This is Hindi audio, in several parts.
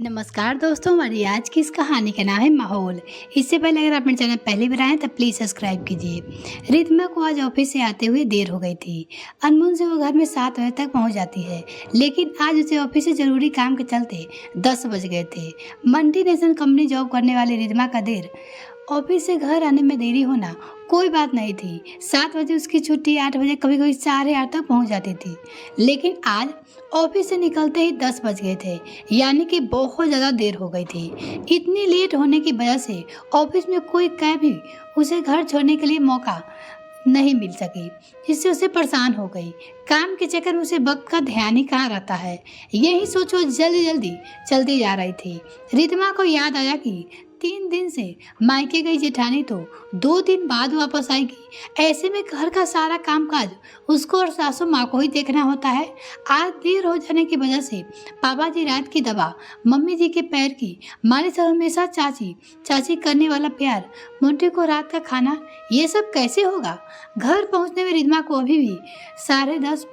नमस्कार दोस्तों, हमारी आज की इस कहानी का नाम है माहौल। इससे पहले अगर आप मेरे चैनल पहली बार आए तो प्लीज़ सब्सक्राइब कीजिए। रिद्मा को आज ऑफिस से आते हुए देर हो गई थी। अनमोल से वो घर में 7 बजे तक पहुंच जाती है, लेकिन आज उसे ऑफिस से ज़रूरी काम के चलते 10 बज गए थे। मल्टीनेशनल कंपनी जॉब करने वाली रिद्मा का देर ऑफिस से घर आने में देरी होना कोई बात नहीं थी। 7 बजे उसकी छुट्टी, 8 बजे कभी कभी 8:30 तक पहुंच जाती थी, लेकिन आज ऑफिस से निकलते ही 10 बज गए थे, यानी कि बहुत ज़्यादा देर हो गई थी। इतनी लेट होने की वजह से ऑफिस में कोई कैब भी उसे घर छोड़ने के लिए मौका नहीं मिल सकी, जिससे उसे परेशान हो गई। काम के चक्कर में उसे वक्त का ध्यान ही कहाँ रहता है, यही सोचो जल्दी जल्दी चलती जा रही थी। रिद्मा को याद आया कि 3 दिन से मायके गई जेठानी तो 2 दिन बाद वापस आएगी। ऐसे में घर का सारा कामकाज उसको और सासू माँ को ही देखना होता है। आज देर हो जाने की वजह से पापा जी रात की दवा, मम्मी जी के पैर की मालिश और हमेशा चाची चाची करने वाला प्यार, मोटी को रात का खाना, ये सब कैसे होगा। घर पहुंचने में रिद्मा को अभी भी 10:30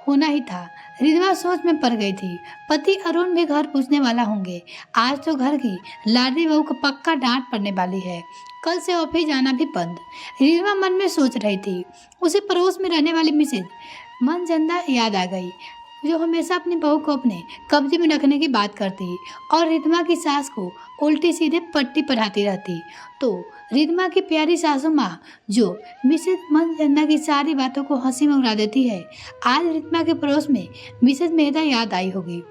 होना ही था। रिद्मा सोच में पड़ गई थी, पति अरुण भी घर पूछने वाला होंगे। आज तो घर की लाडली बहू को पक्का डांट पड़ने वाली है, कल से ऑफिस जाना भी बंद। रिद्मा मन में सोच रही थी। उसे पड़ोस में रहने वाली मिसेज मनचंदा याद आ गई, जो हमेशा अपनी बहू को अपने कब्जे में रखने की बात करती और रिद्मा की सास को उल्टी सीधे पट्टी पढ़ाती रहती। तो रिद्मा की प्यारी सासू माँ, जो मिसेज मनचंदा की सारी बातों को हंसी में उड़ा देती है, आज रिद्मा के पड़ोस में मिसेज मेहता याद आई होगी।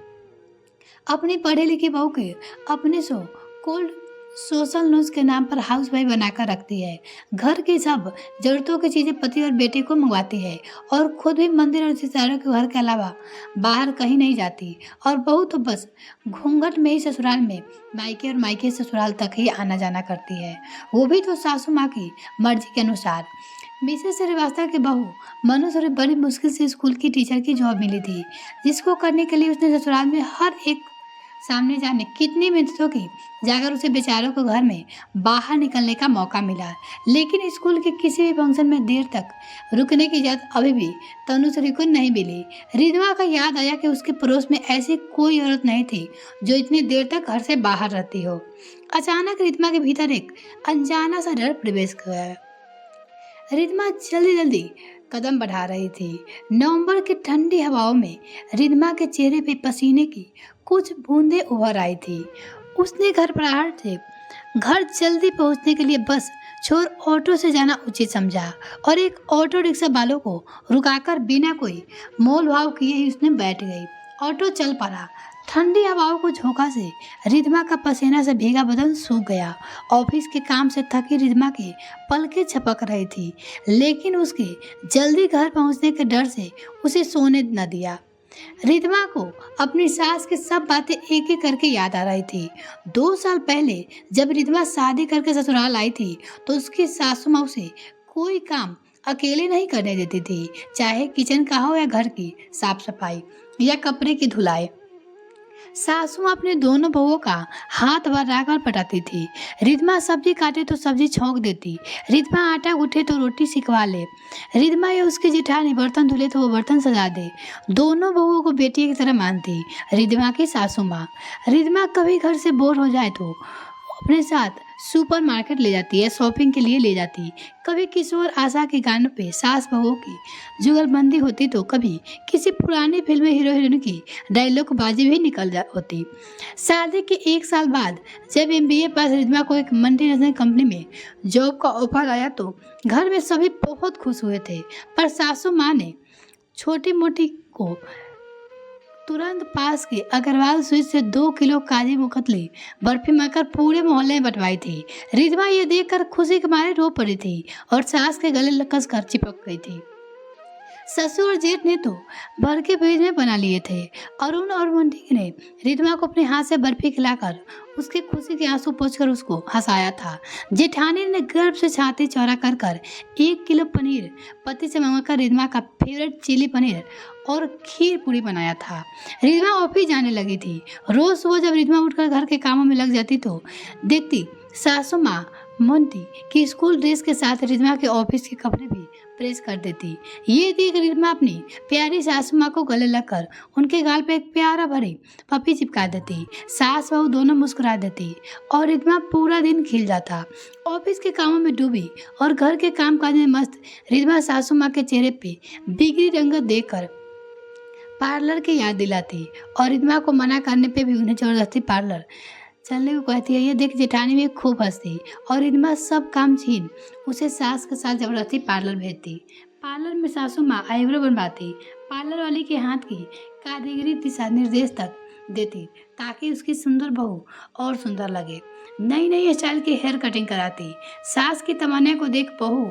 अपनी पढ़ी लिखी बहू के अपने सो कोल्ड सोशल न्यूज के नाम पर हाउस वाइफ बनाकर रखती है। घर की सब जरूरतों की चीजें पति और बेटे को मंगवाती है और खुद भी मंदिर और रिश्तेदारों के घर के अलावा बाहर कहीं नहीं जाती। और बहू तो बस घूंघट में ही ससुराल में, मायके और मायके ससुराल तक ही आना जाना करती है, वो भी तो सासू माँ की मर्जी के अनुसार। मिसेस श्रीवास्तव की बहू मनु से बड़ी मुश्किल से स्कूल की टीचर की जॉब मिली थी, जिसको करने के लिए उसने ससुराल में हर एक सामने जाने कितनी मेहनतों की, जाकर उसे बेचारों को घर में बाहर निकलने का मौका मिला। लेकिन स्कूल के किसी भी फंक्शन में देर तक रुकने की इजाज़त अभी भी तनुश्री को नहीं मिली। रिद्मा का याद आया कि उसके पड़ोस में ऐसी कोई औरत नहीं थी जो इतनी देर तक घर से बाहर रहती हो। अचानक रिद्मा के भीतर एक अनजाना सा डर प्रवेश कर गया। रिद्मा जल्दी जल्दी कदम बढ़ा रही थी। नवंबर की ठंडी हवाओं में रिद्मा के चेहरे पे पसीने की कुछ बूंदें उभर आई थी। उसने घबराहट से घर जल्दी पहुंचने के लिए बस छोड़ ऑटो से जाना उचित समझा और एक ऑटो रिक्शा वालों को रुकाकर बिना कोई मोल भाव किए ही उसने बैठ गई। ऑटो चल पड़ा। ठंडी हवाओं को झोंका से रिद्मा का पसीना से भीगा बदन सूख गया। ऑफिस के काम से थकी रिद्मा के पलकें झपक रही थी, लेकिन उसके जल्दी घर पहुंचने के डर से उसे सोने न दिया। रिद्मा को अपनी सास की सब बातें एक एक करके याद आ रही थी। 2 साल पहले जब रिद्मा शादी करके ससुराल आई थी तो उसकी सासू माँ उसे कोई काम अकेले नहीं करने देती थी, चाहे किचन का हो या घर की साफ सफाई या कपड़े की धुलाई। सासू अपने दोनों बहुओं का हाथ बढ़ाकर पटाती थी। रिद्मा सब्जी काटे तो सब्जी छौंक देती, रिद्मा आटा गूंथे तो रोटी सिकवा ले, रिद्मा या उसकी जेठानी बर्तन धुले तो वो बर्तन सजा दे। दोनों बहुओं को बेटी की तरह मानती रिद्मा की सासू माँ। रिद्मा कभी घर से बोर हो जाए तो अपने साथ सुपरमार्केट ले जाती है, शॉपिंग के लिए ले जाती। कभी किशोर आशा के गानों पे सास बहुओं की जुगलबंदी होती तो कभी किसी पुरानी फिल्म में हीरो हीरोइन की डायलॉग बाजी भी निकल होती। शादी के 1 साल बाद जब MBA पास रिद्मा को एक मल्टीनेशनल कंपनी में जॉब का ऑफर आया तो घर में सभी बहुत खुश हुए थे, पर सासू माँ ने छोटी मोटी को तुरंत पास के अग्रवाल स्वीट से 2 किलो काजू मुकतली बर्फी मारकर पूरे मोहल्ले में बंटवाई थी। रिद्मा ये देखकर खुशी के मारे रो पड़ी थी और सास के गले कसकर चिपक गई थी। ससुर और जेठ ने तो भर के पेज में बना लिए थे। अरुण और मंटी ने रिद्मा को अपने हाथ से बर्फी खिलाकर उसके खुशी के आंसू पोंछकर उसको हंसाया था। जेठानी ने गर्व से छाती चौड़ा कर कर 1 किलो पनीर पति से मंगाकर रिद्मा का फेवरेट चिली पनीर और खीर पूरी बनाया था। रिद्मा ऑफिस जाने लगी थी। रोज सुबह जब रिद्मा उठकर घर के कामों में लग जाती तो देखती सासू माँ मोंटी की स्कूल ड्रेस के साथ रिद्मा के ऑफिस के कपड़े भी प्रेस कर देती। ये देख रिद्मा अपनी प्यारी सासू माँ को गले लगकर उनके गाल पे एक प्यारा भरी पपी चिपका देती। सास बहू दोनों मुस्कुरा देती और रिद्मा पूरा दिन खिल जाता। ऑफिस के कामों में डूबी और घर के काम काज में मस्त रिद्मा सासू माँ के चेहरे पे बिगड़ी रंगत देखकर पार्लर की याद दिलाती और रिद्मा को मना करने पे भी उन्हें जबरदस्ती पार्लर चलने को कहती है। ये देख जेठानी भी खूब हंसती और रिद्मा सब काम छीन उसे सास के साथ जबरदस्ती पार्लर भेजती। पार्लर में सासू माँ आईब्रो बनवाती, पार्लर वाली के हाथ की कारीगरी दिशा निर्देश तक देती ताकि उसकी सुंदर बहू और सुंदर लगे। नई नई स्टाइल की हेयर कटिंग कराती। सास की तमन्ना को देख बहू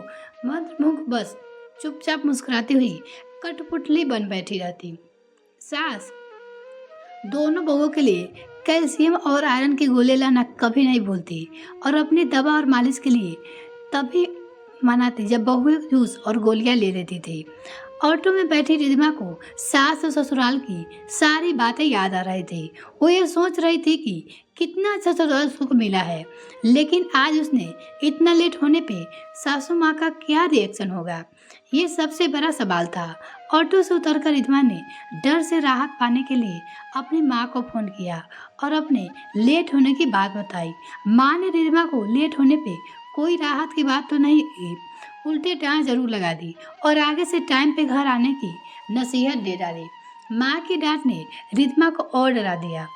मंत्रमुग्ध बस चुपचाप मुस्कुराती हुई कठपुतली बन बैठी रहती। सास दोनों बहू के लिए कैल्शियम और आयरन की गोली लाना कभी नहीं भूलती और अपनी दवा और मालिश के लिए तभी मनाती जब बहू जूस और गोलियां ले लेती थी। ऑटो में बैठी रिद्मा को सास और ससुराल की सारी बातें याद आ रही थी। वो ये सोच रही थी कि कितना अच्छा ससुराल सुख मिला है, लेकिन आज उसने इतना लेट होने पे सासू माँ का क्या रिएक्शन होगा, ये सबसे बड़ा सवाल था। ऑटो से उतरकर रिद्मा ने डर से राहत पाने के लिए अपनी माँ को फोन किया और अपने लेट होने की बात बताई। माँ ने रिद्मा को लेट होने पे कोई राहत की बात तो नहीं की, उल्टे डांट जरूर लगा दी और आगे से टाइम पे घर आने की नसीहत दे डाली। माँ की डांट ने रिद्मा को और डरा दिया।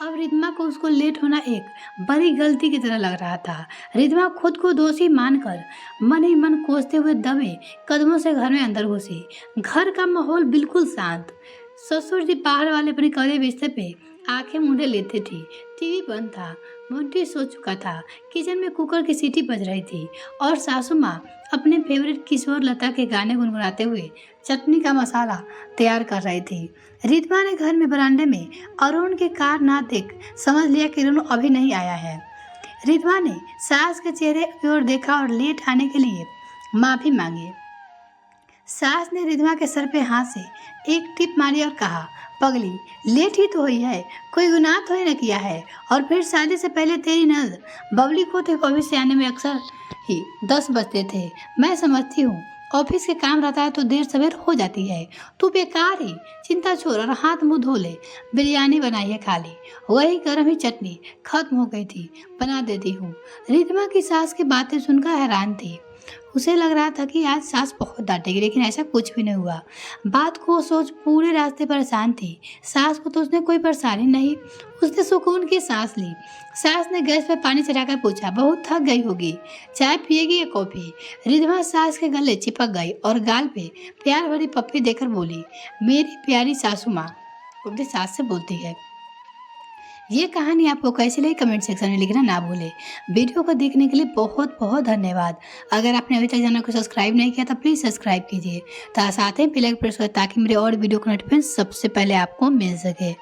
अब रिद्मा को उसको लेट होना एक बड़ी गलती की तरह लग रहा था। रिद्मा खुद को दोषी मानकर मन ही मन कोसते हुए दबे कदमों से घर में अंदर घुसी। घर का माहौल बिल्कुल शांत। ससुर जी बाहर वाले अपने कड़े बिस्तर पे आंखें मूंदे लेते थे। टीवी बंद था, मुंटी सो चुका था। किचन में कुकर की सीटी बज रही थी और सासू माँ अपने फेवरेट किशोर लता के गाने गुनगुनाते हुए चटनी का मसाला तैयार कर रही थी। रिद्मा ने घर में बरामदे में अरुण की कार ना देख समझ लिया कि अरुण अभी नहीं आया है। रिद्मा ने सास के चेहरे की ओर देखा और लेट आने के लिए माफी मांगी। सास ने रिद्मा के सर पे हाथ से एक टिप मारी और कहा, पगली लेट ही तो हुई है, कोई गुनाह तो ही न किया है। और फिर शादी से पहले तेरी नजर बबली को तो ऑफिस से आने में अक्सर ही 10 बजते थे। मैं समझती हूँ ऑफिस के काम रहता है तो देर सवेर हो जाती है। तू बेकार ही चिंता छोड़ और हाथ मुंह धो ले। बिरयानी बनाई है खा ली, वही गर्म ही चटनी खत्म हो गई थी, बना देती हूँ। रिद्मा की सास की बातें सुनकर हैरान थी। उसे लग रहा था कि आज सास बहुत डांटेगी, लेकिन ऐसा कुछ भी नहीं हुआ। बात को सोच पूरे रास्ते परेशान थी। सास को तो उसने कोई परेशानी नहीं, उसने सुकून की सांस ली। सास ने गैस पर पानी चढ़ाकर पूछा, बहुत थक गई होगी, चाय पिएगी या कॉफी? रिद्मा सास के गले चिपक गई और गाल पे प्यार भरी पप्पी देकर बोली, मेरी प्यारी सासू माँ अपनी सास से बोलती है। ये कहानी आपको कैसी लगी कमेंट सेक्शन में लिखना ना भूले। वीडियो को देखने के लिए बहुत बहुत धन्यवाद। अगर आपने अभी तक चैनल को सब्सक्राइब नहीं किया तो प्लीज़ सब्सक्राइब कीजिए, साथ ही बेल आइकन प्रेस करें ताकि मेरे और वीडियो का नोटिफिकेशन सबसे पहले आपको मिल सके।